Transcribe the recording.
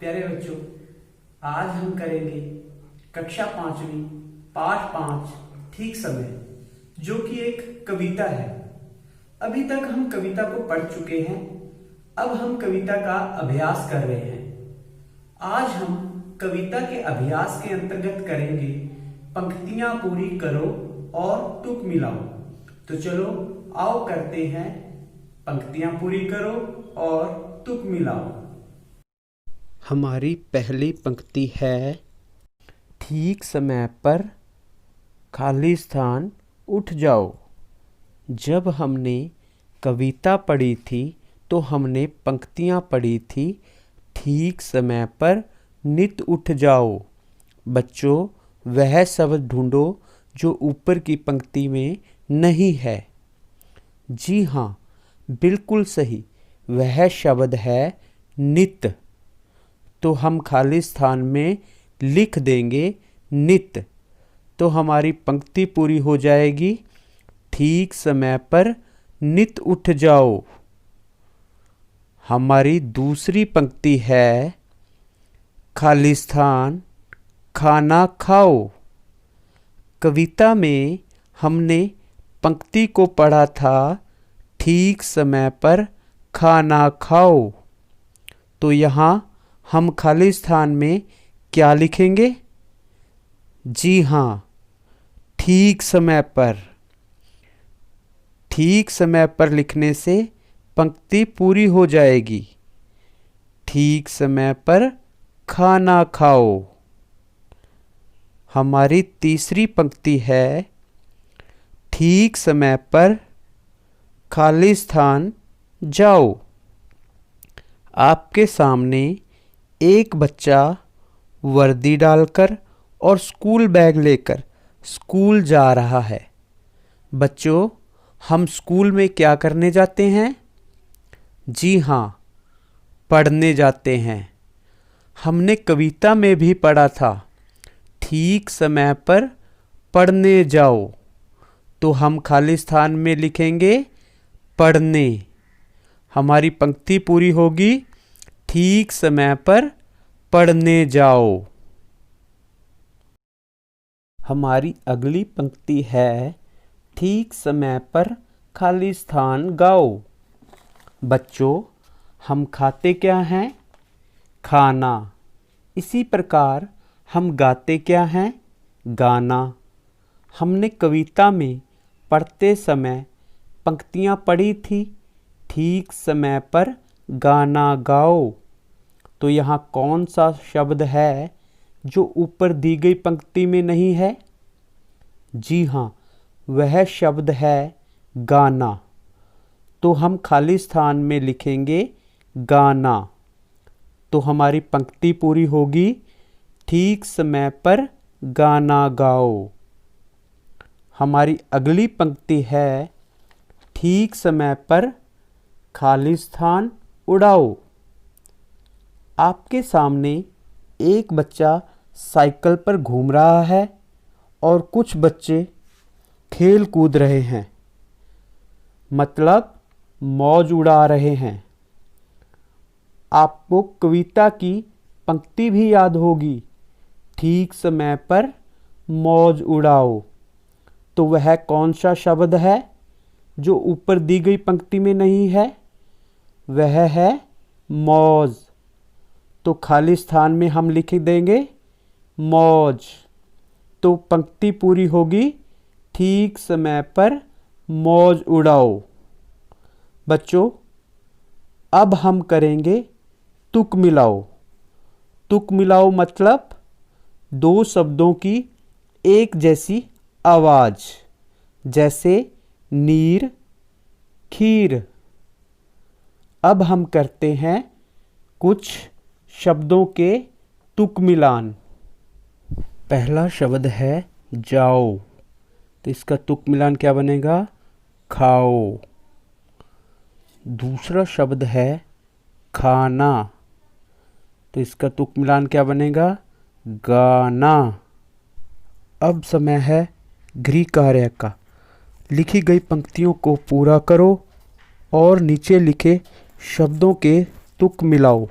प्यारे बच्चों, आज हम करेंगे कक्षा 5वीं पाठ 5 ठीक समय, जो कि एक कविता है। अभी तक हम कविता को पढ़ चुके हैं। अब हम कविता का अभ्यास कर रहे हैं। आज हम कविता के अभ्यास के अंतर्गत करेंगे पंक्तियां पूरी करो और तुक मिलाओ। तो चलो आओ करते हैं पंक्तियां पूरी करो और तुक मिलाओ। हमारी पहली पंक्ति है, ठीक समय पर खाली स्थान उठ जाओ। जब हमने कविता पढ़ी थी तो हमने पंक्तियां पढ़ी थी, ठीक समय पर नित उठ जाओ। बच्चों, वह शब्द ढूंढो जो ऊपर की पंक्ति में नहीं है। जी हाँ, बिल्कुल सही, वह शब्द है नित। तो हम खाली स्थान में लिख देंगे नित, तो हमारी पंक्ति पूरी हो जाएगी। ठीक समय पर नित उठ जाओ। हमारी दूसरी पंक्ति है, खाली स्थान खाना खाओ। कविता में हमने पंक्ति को पढ़ा था, ठीक समय पर खाना खाओ। तो यहाँ हम खाली स्थान में क्या लिखेंगे? जी हाँ, ठीक समय पर। ठीक समय पर लिखने से पंक्ति पूरी हो जाएगी। ठीक समय पर खाना खाओ। हमारी तीसरी पंक्ति है, ठीक समय पर खाली स्थान जाओ। आपके सामने एक बच्चा वर्दी डालकर और स्कूल बैग लेकर स्कूल जा रहा है। बच्चों, हम स्कूल में क्या करने जाते हैं? जी हाँ, पढ़ने जाते हैं। हमने कविता में भी पढ़ा था, ठीक समय पर पढ़ने जाओ। तो हम खाली स्थान में लिखेंगे पढ़ने। हमारी पंक्ति पूरी होगी, ठीक समय पर पढ़ने जाओ। हमारी अगली पंक्ति है, ठीक समय पर खाली स्थान गाओ। बच्चों, हम खाते क्या हैं? खाना। इसी प्रकार हम गाते क्या हैं? गाना। हमने कविता में पढ़ते समय पंक्तियां पढ़ी थी, ठीक समय पर गाना गाओ। तो यहाँ कौन सा शब्द है जो ऊपर दी गई पंक्ति में नहीं है? जी हाँ, वह शब्द है गाना। तो हम खाली स्थान में लिखेंगे गाना। तो हमारी पंक्ति पूरी होगी, ठीक समय पर गाना गाओ। हमारी अगली पंक्ति है, ठीक समय पर खाली स्थान उड़ाओ। आपके सामने एक बच्चा साइकिल पर घूम रहा है और कुछ बच्चे खेल कूद रहे हैं, मतलब मौज उड़ा रहे हैं। आपको कविता की पंक्ति भी याद होगी, ठीक समय पर मौज उड़ाओ। तो वह कौन सा शब्द है जो ऊपर दी गई पंक्ति में नहीं है? वह है मौज। तो खाली स्थान में हम लिख देंगे मौज। तो पंक्ति पूरी होगी, ठीक समय पर मौज उड़ाओ। बच्चों, अब हम करेंगे तुक मिलाओ। तुक मिलाओ मतलब दो शब्दों की एक जैसी आवाज, जैसे नीर, खीर। अब हम करते हैं कुछ शब्दों के तुक मिलान। पहला शब्द है जाओ, तो इसका तुक मिलान क्या बनेगा? खाओ। दूसरा शब्द है खाना, तो इसका तुक मिलान क्या बनेगा? गाना। अब समय है गृह कार्य का। लिखी गई पंक्तियों को पूरा करो और नीचे लिखे शब्दों के तुक मिलाओ।